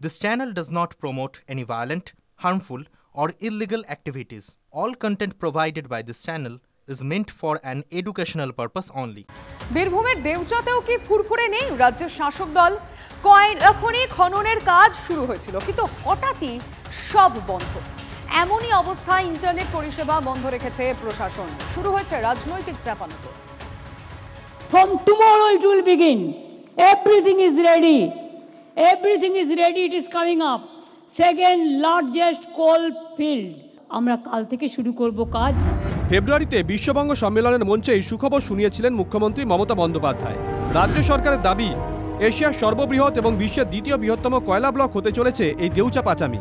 This channel does not promote any violent, harmful, or illegal activities. All content provided by this channel is meant for an educational purpose only. বীরভূমের দেউচাতেও কি ফুরফুরে নেই রাজ্যের শাসক দল? কয়লা খনি খননের কাজ শুরু হয়েছিল, কিন্তু হঠাৎই সব বন্ধ। এমনই অবস্থায় ইন্টারনেট পরিষেবা বন্ধ রেখেছে প্রশাসন। শুরু হয়েছে রাজনৈতিক চাপানোতর। From tomorrow it will begin. Everything is ready. Everything is ready. It is coming up. Second largest coal field. আমরা কাল থেকে শুরু করব কাজ। ফেব্রুয়ারিতে বিশ্ববঙ্গ সম্মেলনের মঞ্চে এই সুখবর শুনিয়েছিলেন মুখ্যমন্ত্রী মমতা বন্দ্যোপাধ্যায়। রাজ্য সরকারের দাবি, এশিয়ার সর্ববৃহৎ এবং বিশ্বের দ্বিতীয় বৃহত্তম কয়লা ব্লক হতে চলেছে এই দেউচা পাচামি।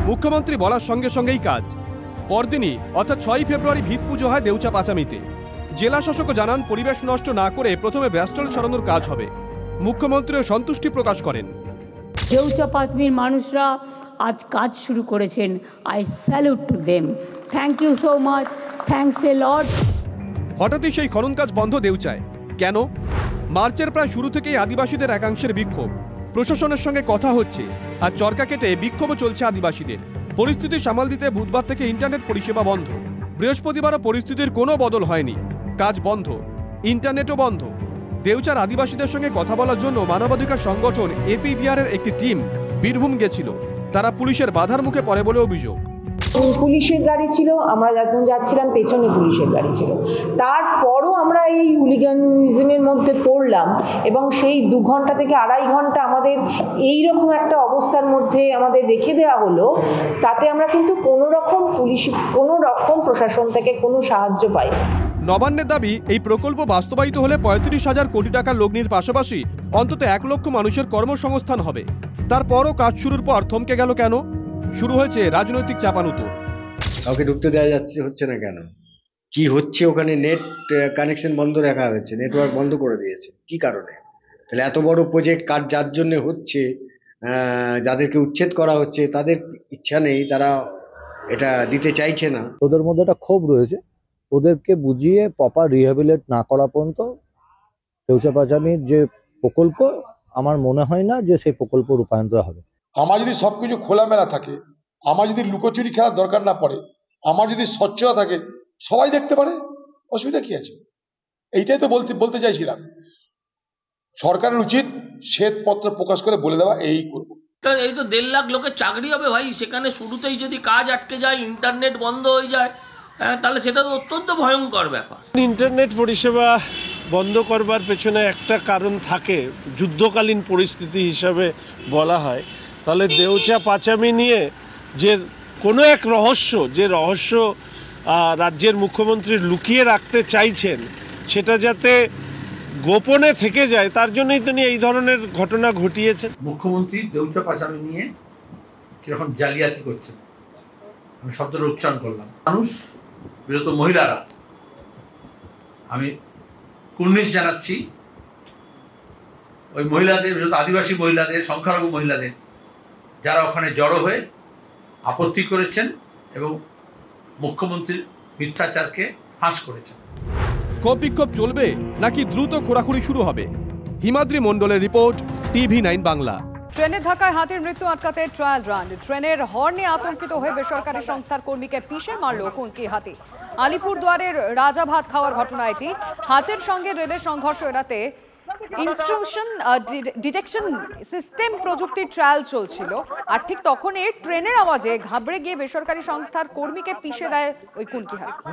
মুখ্যমন্ত্রী বলার সঙ্গে সঙ্গেই কাজ। পরদিনই অর্থাৎ 6 ফেব্রুয়ারি ভিত পুজো হয় দেউচা পাচামিতে। জেলা শাসকও জানান, পরিবেশ নষ্ট না করে প্রথমে ব্যাস্টল সরানোর কাজ হবে। মুখ্যমন্ত্রীও সন্তুষ্টি প্রকাশ করেন। দেউচা পাচামির মানুষরা আজ কাজ শুরু করেছেন। I salute to them. Thank you so much. Thanks a lot. হঠাৎই সেই খনন কাজ বন্ধ দেউচায়। কেন? মার্চের প্রায় শুরু থেকেই আদিবাসীদের একাংশের বিক্ষোভ। প্রশাসনের সঙ্গে কথা হচ্ছে, আর চরকা কেটে বিক্ষোভও চলছে আদিবাসীদের। পরিস্থিতি সামাল দিতে বুধবার থেকে ইন্টারনেট পরিষেবা বন্ধ। বৃহস্পতিবারও পরিস্থিতির কোনো বদল হয়নি, কাজ বন্ধ, ইন্টারনেটও বন্ধ। দেউচার আদিবাসীদের সঙ্গে কথা বলার জন্য মানবাধিকার সংগঠন এপিডিআর-এর একটি টিম বীরভূম গেছিল। তারা পুলিশের বাধার মুখে পড়ে বলে অভিযোগ। পুলিশের গাড়ি ছিল, আমরা যখন যাচ্ছিলাম পেছনে পুলিশের গাড়ি ছিল। তারপরও আমরা এই হুলিগানিজমের মধ্যে পড়লাম এবং সেই 2 ঘন্টা থেকে 2.5 ঘন্টা আমাদের এই রকম একটা অবস্থার মধ্যে আমাদের রেখে দেওয়া হলো। তাতে আমরা কিন্তু কোনো রকম প্রশাসন থেকে কোনো সাহায্য পাই। নবান্নের দাবি, এই প্রকল্প বাস্তবায়িত হলে 35,000 কোটি টাকার লগ্নির পাশাপাশি অন্তত 1 লক্ষ মানুষের কর্মসংস্থান হবে। তারপরও কাজ শুরুর পর থমকে গেল কেন? শুরু হয়েছে রাজনৈতিক চাপানুতোর। কাউকে ঢুকতে দেওয়া হচ্ছে না কেন? কি হচ্ছে ওখানে? নেট কানেকশন বন্ধ রাখা হয়েছে, নেটওয়ার্ক বন্ধ করে দিয়েছে, কি কারণে? তাহলে এত বড় প্রজেক্ট কাজ যার জন্য হচ্ছে, যাদেরকে উচ্ছেদ করা হচ্ছে, তাদের ইচ্ছা নেই, তারা এটা দিতে চাইছে না। ওদের মধ্যে একটা ক্ষোভ রয়েছে। ওদেরকে বুঝিয়ে প্রপার রিহ্যাবিলিট না করা পর্যন্ত দেউচা পাচামির যে প্রকল্প, আমার মনে হয় না যে সেই প্রকল্প রূপান্তর হবে। আমার যদি সবকিছু খোলামেলা থাকে, আমার যদি লুকোচুরি খেলার দরকার না পড়ে, আমার যদি স্বচ্ছতা থাকে, সবাই দেখতে পারে, অসুবিধা কি আছে? এইটাই তো বলতে চাইছিলাম। সরকারের উচিত শ্বেতপত্র প্রকাশ করে বলে দেওয়া, এই করবো। এই তো 1.5 লাখ লোকের চাকরি হবে ভাই, সেখানে শুরুতেই যদি কাজ আটকে যায়, ইন্টারনেট বন্ধ হয়ে যায়, তাহলে সেটা তো অত্যন্ত ভয়ঙ্কর ব্যাপার। ইন্টারনেট পরিষেবা বন্ধ করবার পেছনে একটা কারণ থাকে, যুদ্ধকালীন পরিস্থিতি হিসাবে বলা হয়। তাহলে দেউচা পাচামি নিয়ে যে কোনো এক রহস্য, যে রহস্য রাজ্যের মুখ্যমন্ত্রী লুকিয়ে রাখতে চাইছেন, সেটা যাতে গোপনে থেকে যায়, তার জন্যই তিনি এই ধরনের ঘটনা ঘটিয়েছেন। মুখ্যমন্ত্রী দেউচা পাচামি নিয়ে কিরকম জালিয়াতি করছেন, আমি শব্দটা উচ্চারণ করলাম। মানুষ, বিশেষত মহিলারা, আমি কুর্নিশ জানাচ্ছি ওই মহিলাদের, বিশেষত আদিবাসী মহিলাদের, সংখ্যালঘু মহিলাদের, যারা ওখানে জড়ো হয়ে আপত্তি করেছেন এবং মুখ্যমন্ত্রীর মিথ্যাচারকে ফাঁস করেছেন। ক্ষোভ বিক্ষোভ চলবে নাকি দ্রুত খোঁড়াখুড়ি শুরু হবে? হিমাদ্রি মণ্ডলের রিপোর্ট, TV9 বাংলা। ট্রেনের ধাক্কায় হাতির মৃত্যু আটকাতে ট্রায়াল রান। ট্রেনের হর্নে আতঙ্কিত হয়ে বেসরকারি সংস্থার কর্মীকে পিষে মারল কুনকি হাতি। আলিপুরদুয়ারের রাজা ভাত খাওয়ার ঘটনা এটি। হাতির সঙ্গে রেলের সংঘর্ষ এড়াতে ইনস্ট্রুমেন্ট ডিটেকশন সিস্টেম প্রযুক্তির ট্রায়াল চলছিল, আর ঠিক তখনই ট্রেনের আওয়াজে ঘাবড়ে গিয়ে বেসরকারি সংস্থার কর্মীকে পিষে দেয় ওই কুনকি হাতি।